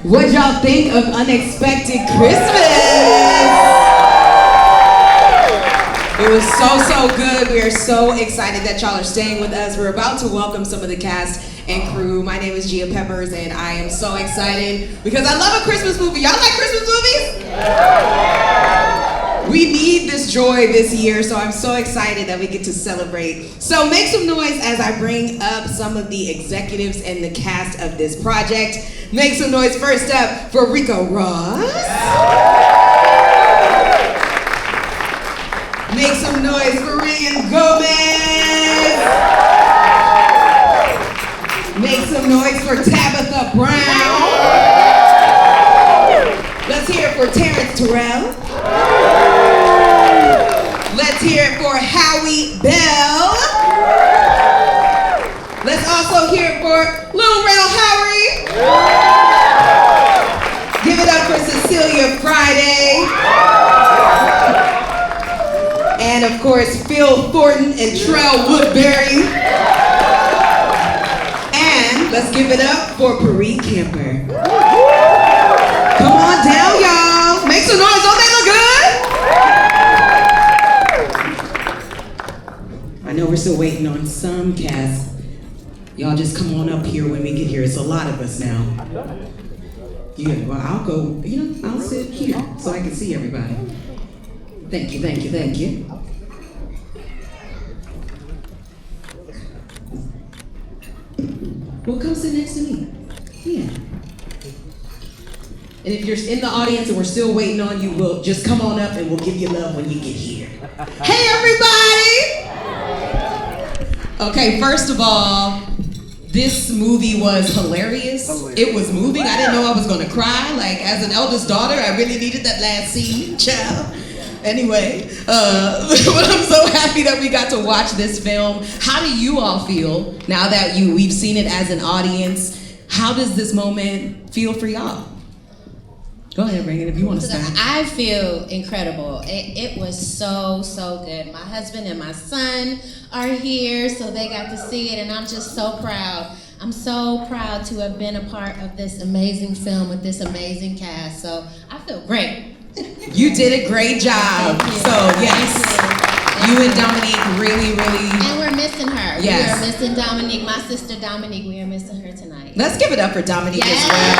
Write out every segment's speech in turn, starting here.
What y'all think of Unexpected Christmas? It was so good. We are so excited that y'all are staying with us. We're about to welcome some of the cast and crew. My name is Gia Peppers, and I am so excited because I love a Christmas movie. Y'all like Christmas movies? We need this joy this year, so I'm so excited that we get to celebrate. So make some noise as I bring up some of the executives and the cast of this project. Make some noise first up for Rico Ross. Make some noise for Ryan Gomez. Make some noise for Tabitha Brown. Let's hear it for Terrence Terrell. Let's hear it for Howie Bell. Let's also hear it for Lil Rel Howery. Give it up for Cecilia Friday. And of course, Phil Thornton and Trell Woodbury. And let's give it up for Paris Camper. Come on down, y'all. Make some noise. Don't they look good? I know we're still waiting on some cast. Y'all just come on up here when we get here. It's a lot of us now. Yeah, well, I'll go, I'll sit here so I can see everybody. Thank you. Well, come sit next to me. Yeah. And if you're in the audience and we're still waiting on you, we'll just come on up and we'll give you love when you get here. Hey, everybody! Okay, first of all, this movie was hilarious. It was moving. I didn't know I was gonna cry. Like, as an eldest daughter, I really needed that last scene, child. Anyway, but I'm so happy that we got to watch this film. How do you all feel now that we've seen it as an audience? How does this moment feel for y'all? Go ahead, Reagan, if you want to start. I feel incredible. It was so good. My husband and my son are here, so they got to see it, and I'm just so proud. I'm so proud to have been a part of this amazing film with this amazing cast. So I feel great. You did a great job. So yes, you and Dominique really. And we're missing her. Yes. We are missing Dominique, my sister Dominique. We are missing her tonight. Let's give it up for Dominique as well.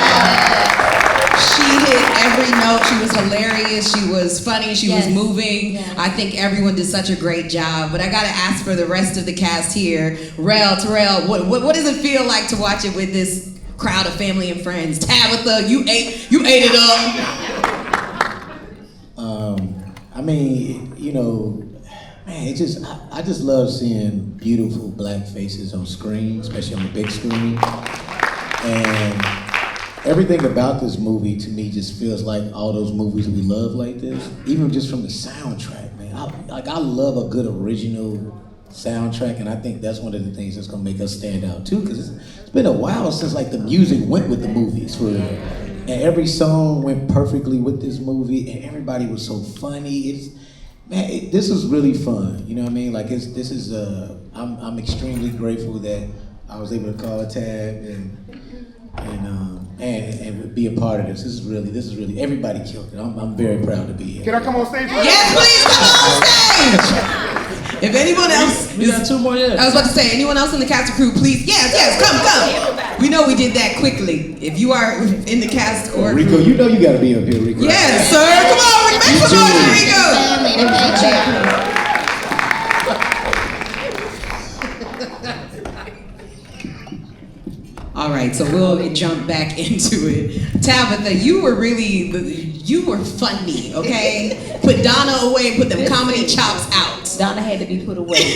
She hit every note. She was hilarious. She was funny. She was moving. Yes. I think everyone did such a great job. But I gotta ask for the rest of the cast here. Terrell, what does it feel like to watch it with this crowd of family and friends? Tabitha, you ate it up. Man, I just love seeing beautiful black faces on screen, especially on the big screen. And everything about this movie to me just feels like all those movies we love like this, even just from the soundtrack, man. I love a good original soundtrack, and I think that's one of the things that's gonna make us stand out too, because it's been a while since like the music went with the movies for real. And every song went perfectly with this movie, and everybody was so funny. This was really fun. You know what I mean? Like I'm extremely grateful that I was able to call Tab and be a part of this. This is really everybody killed it. I'm very proud to be here. Can I come on stage? Yes, please come on stage. If anyone else, we got 2 more. I was about to say, anyone else in the cast or crew, please, yes, come. We know we did that quickly. If you are in the cast or Rico, you know you gotta be up here, Rico. Yes, sir. Come on, make some noise, Rico. All right, so we'll jump back into it. Tabitha, you were funny, okay? Put Donna away and put them comedy chops out. Donna had to be put away,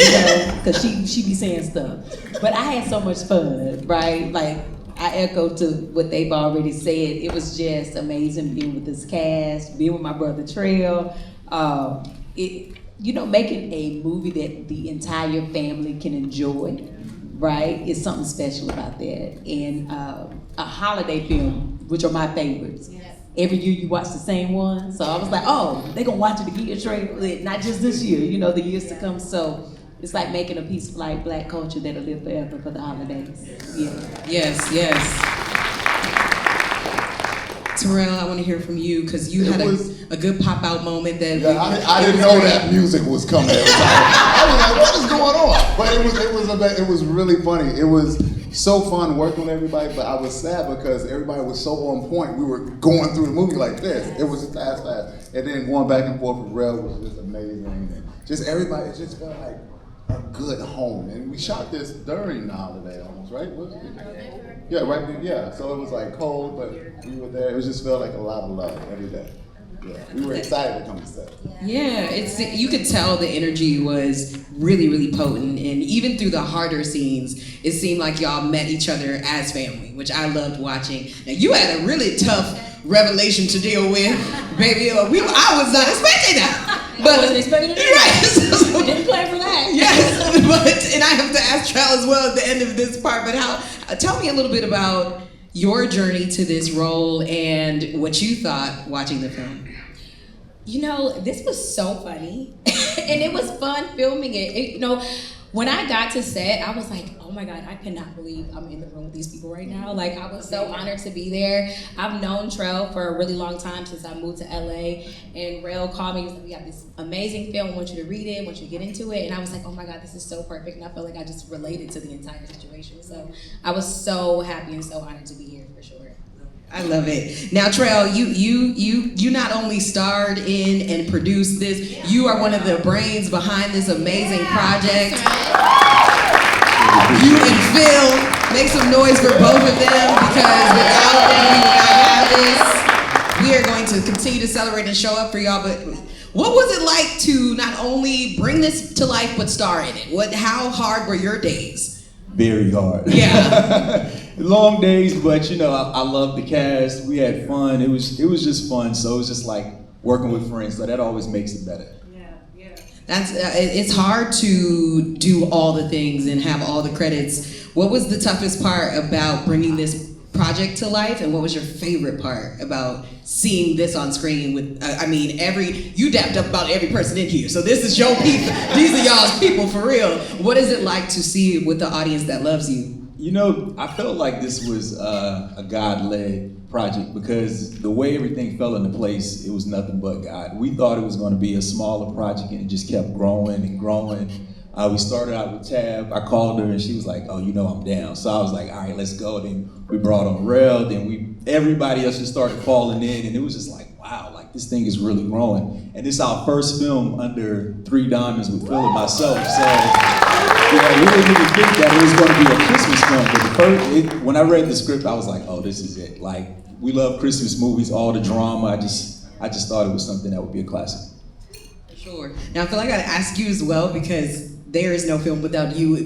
because she be saying stuff. But I had so much fun, right? Like, I echo to what they've already said. It was just amazing being with this cast, being with my brother Trail. Making a movie that the entire family can enjoy, right? It's something special about that. And a holiday film, which are my favorites. Yes. Every year you watch the same one. So I was like, oh, they're gonna watch it again, Trey, not just this year, the years to come. So it's like making a piece of like black culture that'll live forever for the holidays. Yeah. Yes. Terrell, I want to hear from you because you had a good pop out moment that. Yeah, I didn't know that music was coming. I was like, what is going on? But it was really funny. It was so fun working with everybody, but I was sad because everybody was so on point. We were going through the movie like this. It was fast. And then going back and forth with Rel was just amazing. And just everybody, it just felt like a good home. And we shot this during the holiday almost, right? Was it? Yeah, right there, yeah. So it was like cold, but we were there. It just felt like a lot of love every day. Yeah, we were excited to come to set. Yeah, you could tell the energy was really, really potent, and even through the harder scenes, it seemed like y'all met each other as family, which I loved watching. Now you had a really tough revelation to deal with, baby. I was not expecting that. But I wasn't expecting it. Right. Didn't plan for that. Yes, and I have to ask Trell as well at the end of this part. But tell me a little bit about your journey to this role and what you thought watching the film. You know, this was so funny, and it was fun filming it. You know, when I got to set, I was like, oh my God, I cannot believe I'm in the room with these people right now. Like, I was so honored to be there. I've known Trell for a really long time, since I moved to LA, and Rel called me and was like, we have this amazing film, I want you to read it, I want you to get into it. And I was like, oh my God, this is so perfect. And I felt like I just related to the entire situation. So I was so happy and so honored to be here, for sure. I love it. Now, Trell, you not only starred in and produced this, you are one of the brains behind this amazing project. You and Phil, make some noise for both of them, because without them, we would not have this. We are going to continue to celebrate and show up for y'all. But what was it like to not only bring this to life but star in it? How hard were your days? Very hard. Yeah. Long days, but I love the cast. We had fun. It was just fun. So it was just like working with friends. So that always makes it better. Yeah. It's hard to do all the things and have all the credits. What was the toughest part about bringing this project to life, and what was your favorite part about seeing this on screen with, you dapped up about every person in here, so this is your people. These are y'all's people for real. What is it like to see it with the audience that loves you? I felt like this was a God-led project, because the way everything fell into place, it was nothing but God. We thought it was going to be a smaller project, and it just kept growing and growing. We started out with Tab. I called her and she was like, oh, I'm down. So I was like, all right, let's go. Then we brought on Rel. Then everybody else just started falling in, and it was just like, wow, like this thing is really growing. And this is our first film under 3 Diamonds with Phil and myself. So we didn't even think that it was going to be a Christmas film. But when I read the script, I was like, oh, this is it. Like, we love Christmas movies, all the drama. I just thought it was something that would be a classic. Sure. Now I feel like I gotta ask you as well, because there is no film without you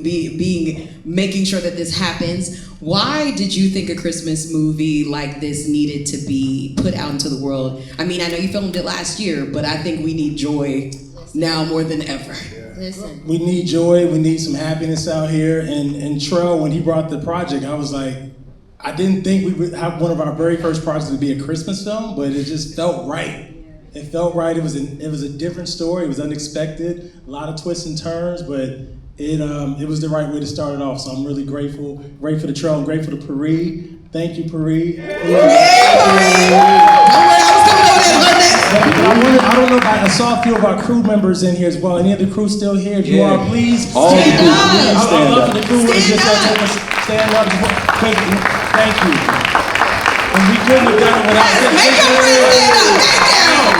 making sure that this happens. Why did you think a Christmas movie like this needed to be put out into the world? I mean, I know you filmed it last year, but I think we need joy now more than ever. Listen. We need joy, we need some happiness out here. And Trell, when he brought the project, I was like, I didn't think we would have one of our very first projects to be a Christmas film, but it just felt right. It felt right. It was a different story. It was unexpected, a lot of twists and turns, but it was the right way to start it off. So I'm really grateful to Trell, and grateful to Paris. Thank you, Paris. I don't know if I saw a few of our crew members in here as well. Any of the crew still here? If you are, please stand up. I'd love for the crew to just stand up. Thank you. And we couldn't have done it without this. Make your friends stand up.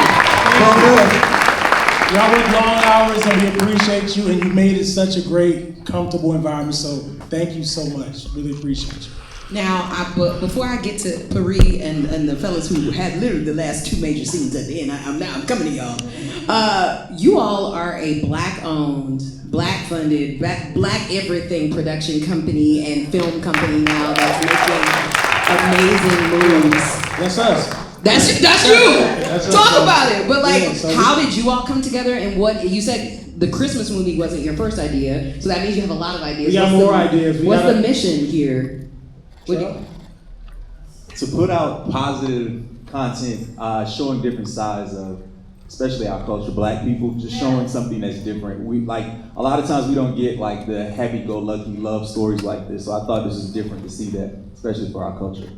Y'all work long hours, and we appreciate you, and you made it such a great, comfortable environment. So thank you so much. Really appreciate you. Now, before I get to Paris and the fellas who had literally the last 2 major scenes at the end, I'm coming to y'all. You all are a Black-owned, Black-funded, Black everything production company and film company now that's making amazing movies. That's us. That's you. That's Talk us. about it. But Yeah, how did you all come together? And what you said, the Christmas movie wasn't your first idea, so that means you have a lot of ideas. We got more ideas. What's the mission here? To put out positive content, showing different sides of, especially our culture, Black people, just showing something that's different. We a lot of times we don't get like the happy-go-lucky love stories like this, so I thought this was different to see that, especially for our culture.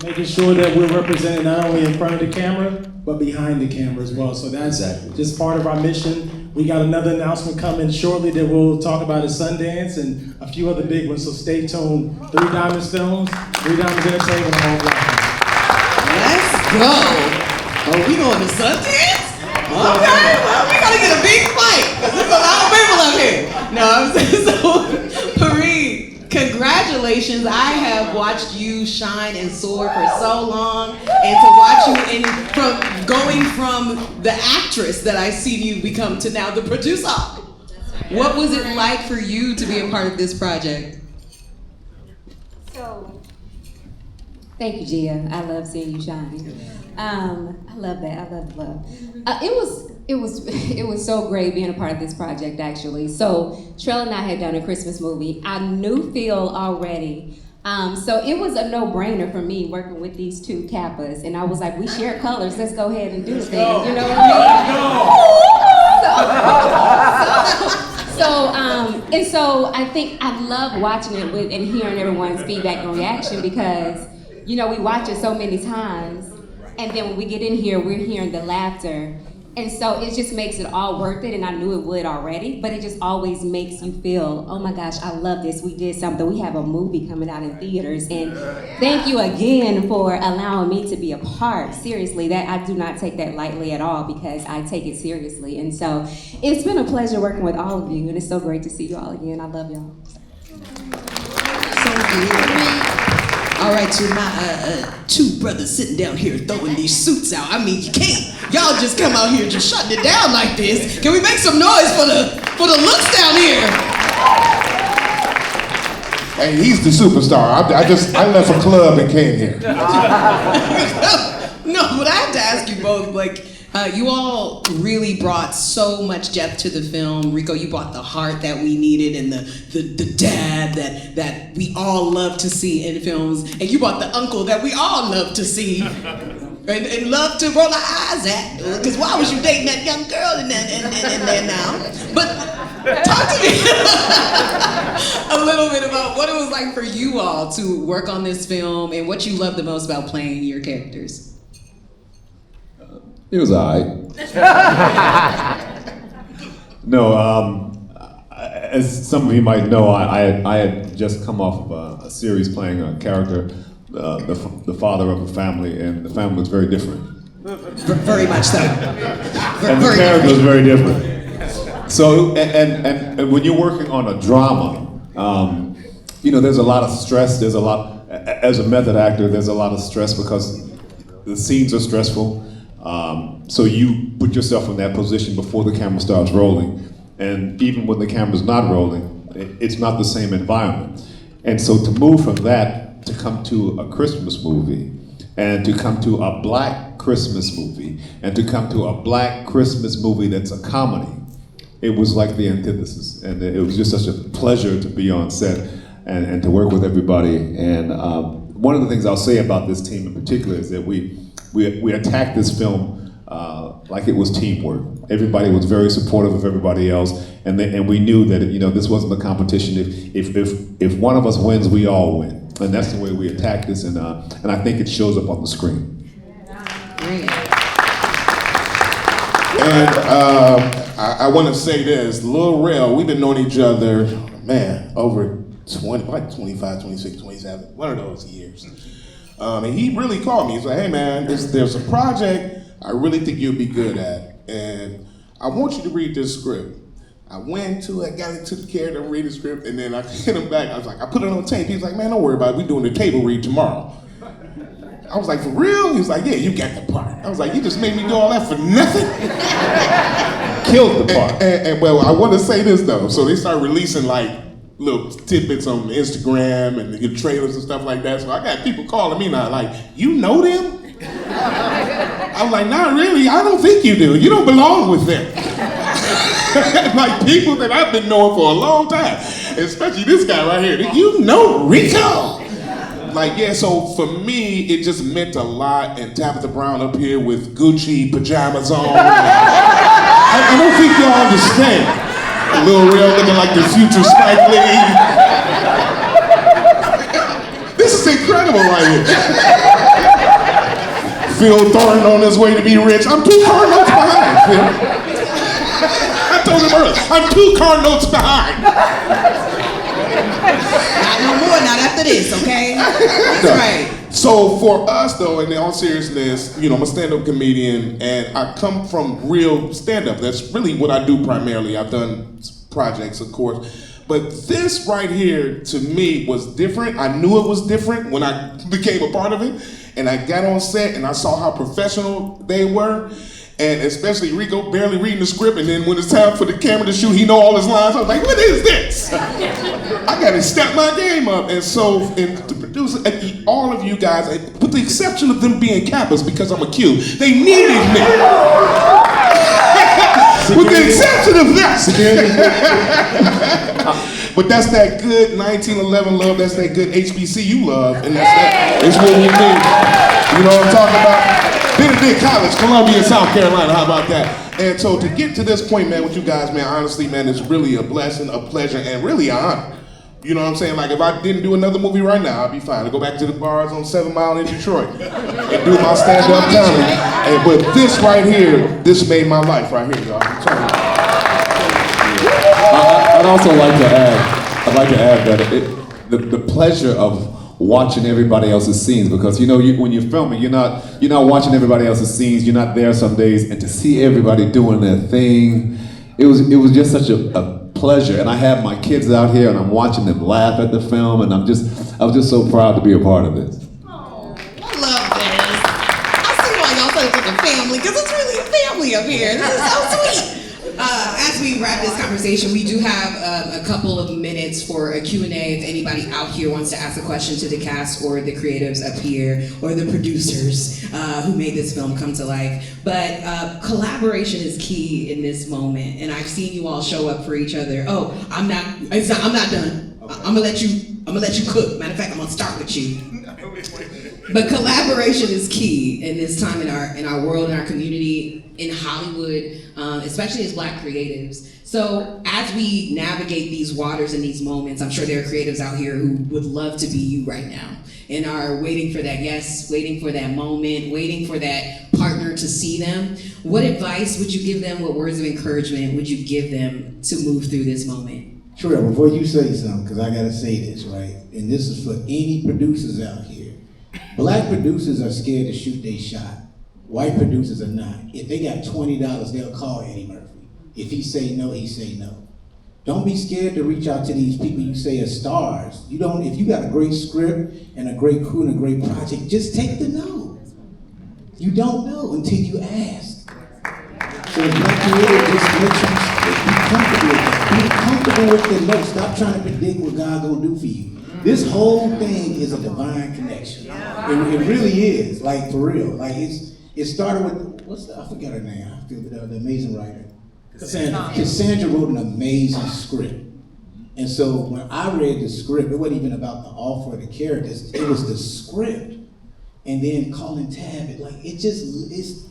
making sure that we're represented not only in front of the camera, but behind the camera as well. So that's just part of our mission. We got another announcement coming shortly that we'll talk about at Sundance and a few other big ones, so stay tuned. 3 Diamonds Films, 3 Diamonds Entertainment, and all black. Let's go. Oh, we going to Sundance? Okay, well, we gotta get a big fight, because there's a lot of people up here. No, I'm saying, so, Paris, congratulations. I have watched you shine and soar for so long, and to watch you from going from the actress that I see you become to now the producer. What was it like for you to be a part of this project? So, thank you, Gia. I love seeing you shine. I love that. I love love. It was so great being a part of this project, actually. So Trell and I had done a Christmas movie. I knew Phil already. So it was a no-brainer for me working with these 2 Kappas, and I was like, we share colors. Let's go ahead and do the thing. You know what I mean? And so I think I love watching it and hearing everyone's feedback and reaction, because we watch it so many times, and then when we get in here, we're hearing the laughter. And so it just makes it all worth it, and I knew it would already, but it just always makes you feel, oh my gosh, I love this, we did something, we have a movie coming out in theaters, and thank you again for allowing me to be a part. Seriously, that I do not take that lightly at all, because I take it seriously. And so it's been a pleasure working with all of you, and it's so great to see you all again. I love y'all. All right, so my 2 brothers sitting down here throwing these suits out. I mean, you can't. Y'all just come out here just shutting it down like this. Can we make some noise for the looks down here? Hey, he's the superstar. I left a club and came here. No, but I have to ask you both, like, you all really brought so much depth to the film. Rico, you brought the heart that we needed and the dad that we all love to see in films. And you brought the uncle that we all love to see and love to roll our eyes at. Because why was you dating that young girl and then now? But talk to me a little bit about what it was like for you all to work on this film and what you loved the most about playing your characters. It was all right. No, as some of you might know, I had just come off of a series playing a character, the father of a family, and the family was very different. Very much so. And the character was very different. So, and when you're working on a drama, there's a lot of stress. There's a lot, as a method actor, there's a lot of stress because the scenes are stressful. So you put yourself in that position before the camera starts rolling. And even when the camera's not rolling, it's not the same environment. And so to move from that to come to a Christmas movie, and to come to a black Christmas movie, and to come to a black Christmas movie that's a comedy, it was like the antithesis. And it was just such a pleasure to be on set and to work with everybody. And one of the things I'll say about this team in particular is that we attacked this film like it was teamwork. Everybody was very supportive of everybody else, and we knew that this wasn't a competition. If one of us wins, we all win, and that's the way we attacked this, and I think it shows up on the screen. Great. And I want to say this, Lil Rel, we've been knowing each other, man, over 25, 26, 27, one of those years. And he really called me. He's like, hey man, there's a project I really think you'll be good at, and I want you to read this script. I went to it, got into the character, read the script, and then I hit him back. I was like, I put it on tape. He's like, man, don't worry about it. We're doing the table read tomorrow. I was like, for real? He was like, yeah, you got the part. I was like, you just made me do all that for nothing? Killed the part. And well, I want to say this though. So they started releasing like little tidbits on Instagram and the trailers and stuff like that. So I got people calling me now like, you know them? I was like, not really. I don't think you do. You don't belong with them. Like people that I've been knowing for a long time, especially this guy right here. You know Rico. Like, yeah, so for me, it just meant a lot. And Tabitha Brown up here with Gucci pajamas on. I don't think y'all understand. Lil Rel looking like the future Spike Lee. This is is incredible right here. Phil Thornton on his way to be rich. I'm 2 car notes behind, Phil. I told him earlier, I'm 2 car notes behind. Not no more, not after this, okay? That's right. So for us though, in all seriousness, you know, I'm a stand-up comedian and I come from real stand-up. That's really what I do primarily. I've done projects, of course. But this right here, to me, was different. I knew it was different when I became a part of it. And I got on set and I saw how professional they were. And especially Rico barely reading the script, and then when it's time for the camera to shoot, he know all his lines. I was like, what is this? I gotta step my game up. And so, and the producer, and all of you guys, with the exception of them being Kappas, because I'm a Q, they needed me. With the exception of that. But that's that good 1911 love, that's that good HBCU love, and that's what we need. You know what I'm talking about? Benedict College, Columbia, South Carolina, how about that? And so to get to this point, man, with you guys, man, honestly, man, it's really a blessing, a pleasure, and really an honor. You know what I'm saying? Like, if I didn't do another movie right now, I'd be fine. I'd go back to the bars on 7 Mile in Detroit and do my stand-up comedy. But this right here, this made my life right here, y'all. I'm telling you. I'd also like to add that the pleasure of watching everybody else's scenes, because you know when you're filming, you're not watching everybody else's scenes. You're not there some days, and to see everybody doing their thing, it was just such a pleasure. And I have my kids out here, and I'm watching them laugh at the film, and I was just so proud to be a part of this. Oh, I love this. I see why y'all say it's a family, because it's really a family up here. This is so sweet. As we wrap this conversation, we do have a couple of minutes for a Q&A if anybody out here wants to ask a question to the cast or the creatives up here or the producers who made this film come to life. But collaboration is key in this moment, and I've seen you all show up for each other. Oh, I'm not done. Okay. I'm gonna let you cook. Matter of fact, I'm gonna start with you. But collaboration is key in this time in our world, in our community, in Hollywood, especially as Black creatives. So as we navigate these waters and these moments, I'm sure there are creatives out here who would love to be you right now and are waiting for that yes, waiting for that moment, waiting for that partner to see them. What advice would you give them? What words of encouragement would you give them to move through this moment? Sure, before you say something, because I gotta say this, right? And this is for any producers out here. Black producers are scared to shoot their shot. White producers are not. If they got $20, they'll call Eddie Murphy. If he say no, he say no. Don't be scared to reach out to these people you say are stars. If you got a great script and a great crew and a great project, just take the no. You don't know until you ask. So if Black creator, just make sure you be comfortable with that. Be comfortable with the no. Stop trying to predict what God's gonna do for you. This whole thing is a divine connection. It really is, like for real. Like it started with, I forgot her name, the amazing writer. Cassandra wrote an amazing script. And so when I read the script, it wasn't even about the offer of the characters, it was the script. And then calling Tab, it's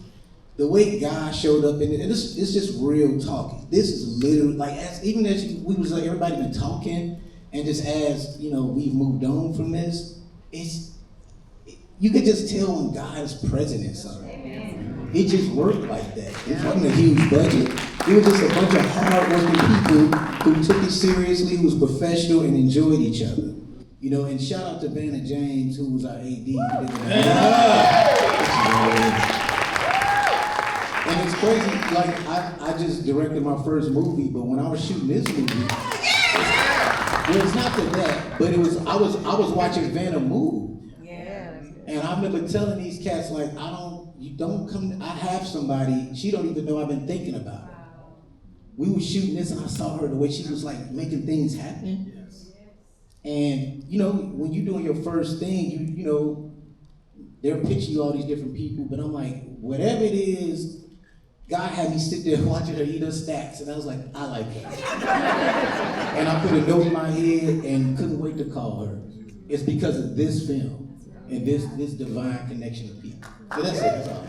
the way God showed up in it, and it's just real talking. This is literally, like, everybody been talking, and just as, we've moved on from this, you could just tell when God is present in something. It just worked like that. It wasn't a huge budget. It was just a bunch of hard-working people who took it seriously, who was professional and enjoyed each other. And shout out to Vanna James, who was our AD. And it's crazy, like, I just directed my first movie, but when I was shooting this movie, well, it's not that, but I was watching Vanna move. And I remember telling these cats, like, I have somebody, she don't even know I've been thinking about her. We were shooting this and I saw her, the way she was like making things happen. And when you're doing your first thing, they're pitching you all these different people, but I'm like, whatever it is, God had me sit there watching her eat her stacks, and I was like, I like her. And I put a note in my head and couldn't wait to call her. It's because of this film and this divine connection of people. So that's it, that's all.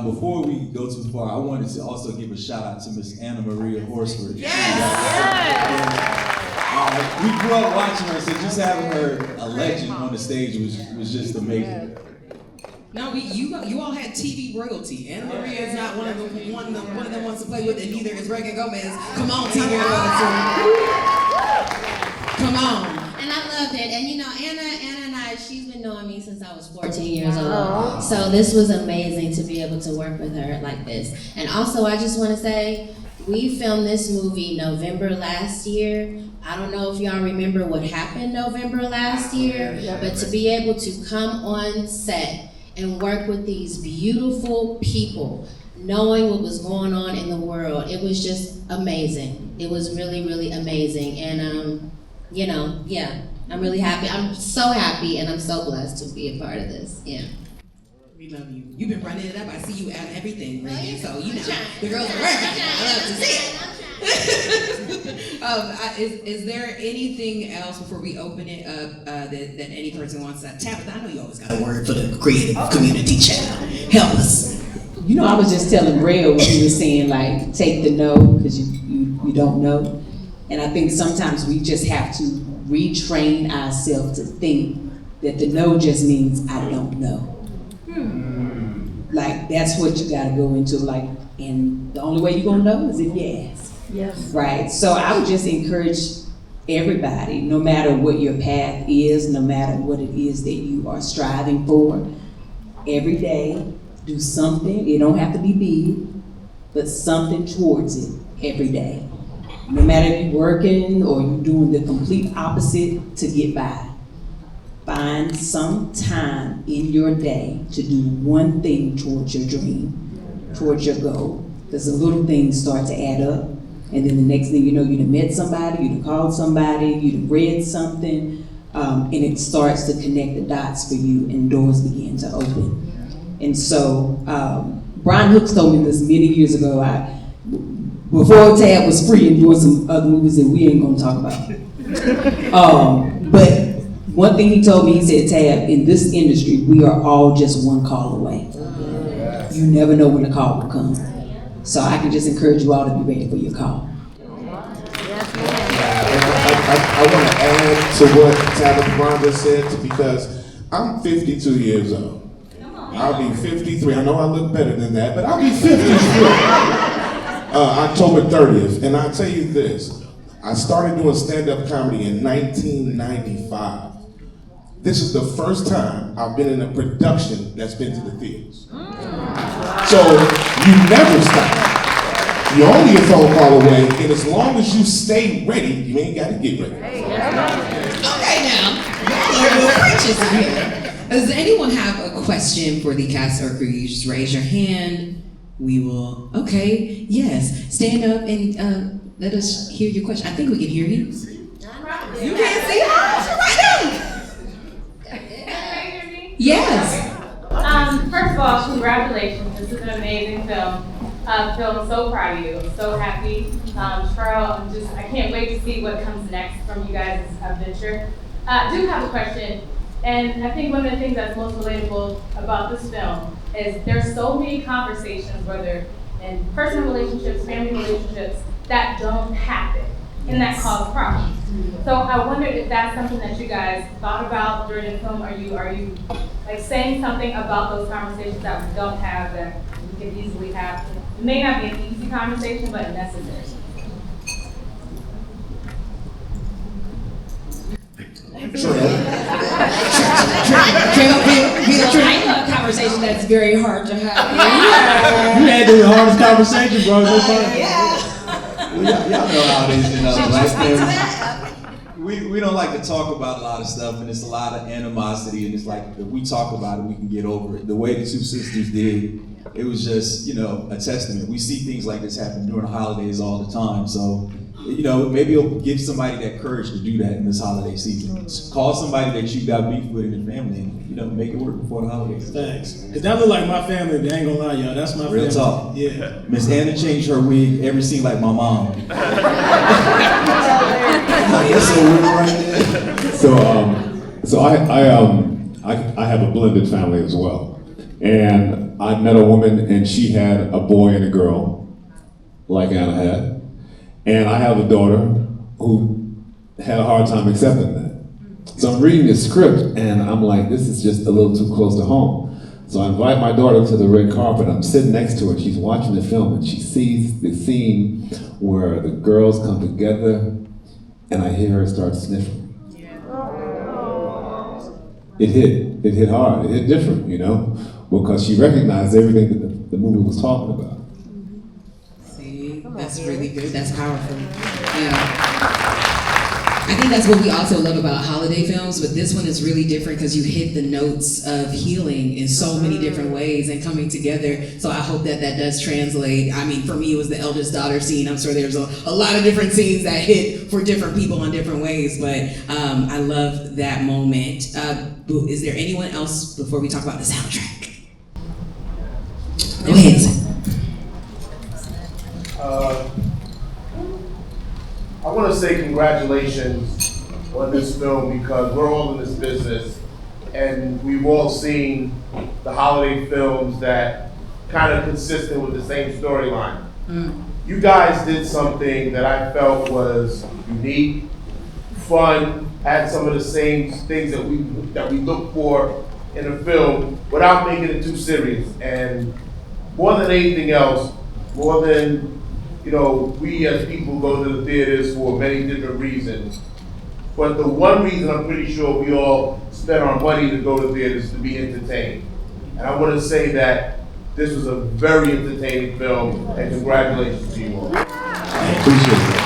Before we go too far, I wanted to also give a shout out to Miss Anna Maria Horsford. Yes! We grew up watching her, so just having her a legend on the stage was just amazing. No, you all had TV royalty. Anna Maria is not one of them ones to play with, and neither is Reagan Gomez. Come on, TV royalty. Come on. And I loved it. And you know, Anna and I, she's been knowing me since I was 14 years old. So this was amazing to be able to work with her like this. And also, I just want to say, we filmed this movie November last year. I don't know if y'all remember what happened November last year, but to be able to come on set and work with these beautiful people, knowing what was going on in the world, it was just amazing. It was really, really amazing. And you know, yeah, I'm really happy. I'm so happy, and I'm so blessed to be a part of this. Yeah. We love you. You've been running it up. I see you out in everything, Reagan. So you know, the girls are working. I love to see it. Is there anything else before we open it up that any person wants to? Tabitha, I know you always got a word for the creative community, child. Help us. You know, I was just telling Ray what he was saying, like, take the no, because you don't know. And I think sometimes we just have to retrain ourselves to think that the no just means I don't know. Like, that's what you gotta go into, like, and the only way you're gonna know is if you ask. Yes. Right? So I would just encourage everybody, no matter what your path is, no matter what it is that you are striving for, every day, do something. It don't have to be big, but something towards it every day. No matter if you're working or you're doing the complete opposite to get by. Find some time in your day to do one thing towards your dream, towards your goal. Because the little things start to add up. And then the next thing you know, you done met somebody, you done called somebody, you done read something, and it starts to connect the dots for you and doors begin to open. And so, Brian Hooks told me this many years ago. Before Tab was free and doing some other movies that we ain't gonna talk about. But one thing he told me, he said, Tab, in this industry, we are all just one call away. You never know when the call will come. So I can just encourage you all to be ready for your call. I want to add to what Tabitha Brown just said, because I'm 52 years old. I'll be 53. I know I look better than that, but I'll be 53. October 30th, and I'll tell you this, I started doing stand-up comedy in 1995. This is the first time I've been in a production that's been to the theaters. So, you never stop. You're only a phone call away, and as long as you stay ready, you ain't got to get ready. Okay, now. Does anyone have a question for the cast or crew? You just raise your hand. We will, okay, yes. Stand up and let us hear your question. I think we can hear you. You can't see us right now. Yes. First of all, congratulations. This is an amazing film. I'm so proud of you. I'm so happy. Charles, I can't wait to see what comes next from you guys' adventure. I do have a question. And I think one of the things that's most relatable about this film is there's so many conversations, whether in personal relationships, family relationships, that don't happen and that cause problems. So I wondered if that's something that you guys thought about during the film. Are you like saying something about those conversations that we don't have that we can easily have? It may not be an easy conversation, but necessary. I know a conversation that's very hard to have. You had the hardest conversation, bro. Well, y'all know how it is in life. We don't like to talk about a lot of stuff, and it's a lot of animosity, and it's like, if we talk about it, we can get over it. The way the two sisters did, it was just, a testament. We see things like this happen during the holidays all the time, so maybe it'll give somebody that courage to do that in this holiday season. Call somebody that you got beef with in your family and, make it work before the holidays. Thanks. Because that look like my family, but I ain't gonna lie, y'all. That's my Real family. talk. Yeah. Miss Anna changed her wig, every scene like my mom. That's so weird right there. So I have a blended family as well. And I met a woman and she had a boy and a girl, like Anna had. And I have a daughter who had a hard time accepting that. So I'm reading the script and I'm like, this is just a little too close to home. So I invite my daughter to the red carpet. I'm sitting next to her. She's watching the film and she sees the scene where the girls come together and I hear her start sniffling. It hit hard, it hit different, you know, because she recognized everything that the movie was talking about. See, that's really good, that's powerful. Yeah. I think that's what we also love about holiday films, but this one is really different because you hit the notes of healing in so many different ways and coming together. So I hope that that does translate. I mean, for me, it was the eldest daughter scene. I'm sure there's a lot of different scenes that hit for different people in different ways, but I love that moment. Is there anyone else before we talk about the soundtrack? Go ahead. I want to say congratulations on this film because we're all in this business and we've all seen the holiday films that kind of consistent with the same storyline. You guys did something that I felt was unique, fun, had some of the same things that we look for in a film without making it too serious. And more than anything else, more than we as people go to the theaters for many different reasons. But the one reason I'm pretty sure we all spend our money to go to theaters is to be entertained. And I want to say that this was a very entertaining film, and congratulations to you all. I appreciate it.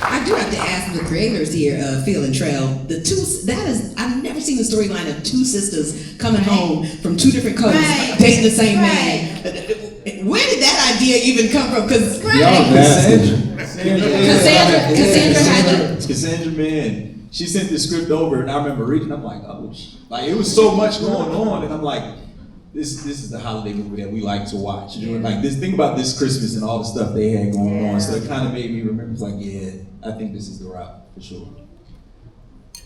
I do have to ask the creators here, Phil and Trail, I've never seen the storyline of two sisters coming home from two different coasts, dating the same man. Where did that idea even come from? Because Cassandra, man, she sent the script over, and I remember reading. I'm like, oh, like it was so much going on, and I'm like, this is the holiday movie that we like to watch. You know, like this. Think about this Christmas and all the stuff they had going on. So it kind of made me remember. It's like, yeah, I think this is the route for sure.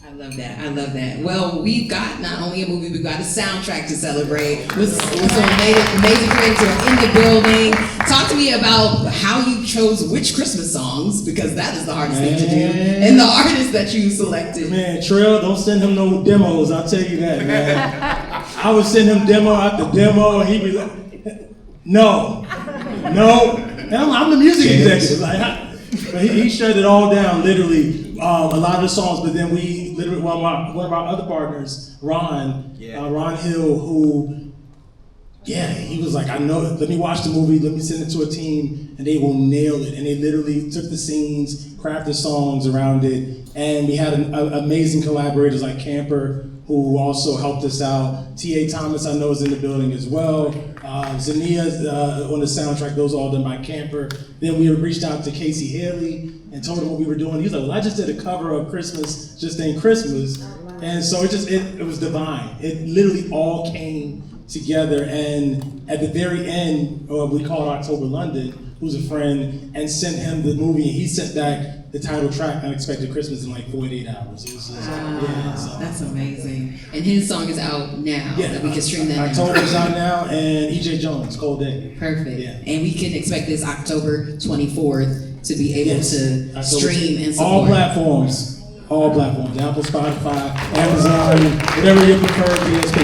I love that. I love that. Well, we've got not only a movie, we've got a soundtrack to celebrate with some amazing creators who are in the building. Talk to me about how you chose which Christmas songs, because that is the hardest thing to do, and the artists that you selected. Man, Trail, don't send him no demos, I'll tell you that, man. I would send him demo after demo, and he'd be like, no. And I'm the music executive. But he shut it all down, literally. A lot of the songs, but then we literally one of our other partners, Ron Hill, who, he was like, I know, let me watch the movie, let me send it to a team, and they will nail it. And they literally took the scenes, crafted songs around it, and we had amazing collaborators like Camper, who also helped us out. T.A. Thomas, I know, is in the building as well. Zania's on the soundtrack, those are all done by Camper. Then we reached out to Casey Haley and told him what we were doing. He was like, well, I just did a cover of Christmas, Just Ain't Christmas. And so it was divine. It literally all came together. And at the very end, we called October London, who's a friend, and sent him the movie. And he sent back the title track, Unexpected Christmas, in like 48 hours. It was just, That's amazing. And his song is out now. Yeah, that we can stream that. October's out now, and E.J. Jones, Cold Day. Perfect. Yeah. And we can expect this October 24th to be able to stream and support. All platforms, Apple, Spotify, Amazon, whatever your preferred DSP.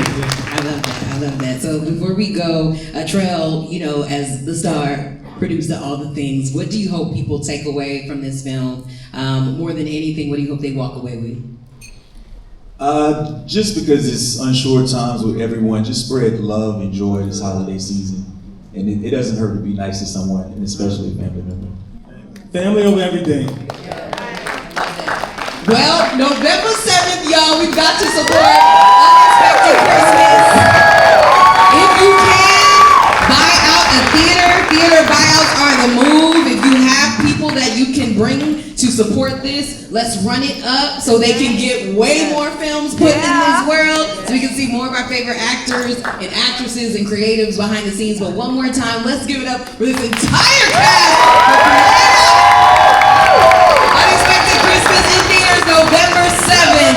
I love that. So before we go, Trail, as the star producer, all the things, what do you hope people take away from this film? More than anything, what do you hope they walk away with? Just because it's unsure times with everyone, just spread love and joy this holiday season. And it doesn't hurt to be nice to someone, and especially a family member. Family over everything. Well, November 7th, y'all, we've got to support Unexpected Christmas. If you can, buy out a theater buyouts are the move. If you have people that you can bring to support this, let's run it up so they can get way more films put in this world, so we can see more of our favorite actors and actresses and creatives behind the scenes. But one more time, let's give it up for this entire cast. Unexpected Christmas in theaters, November 7th.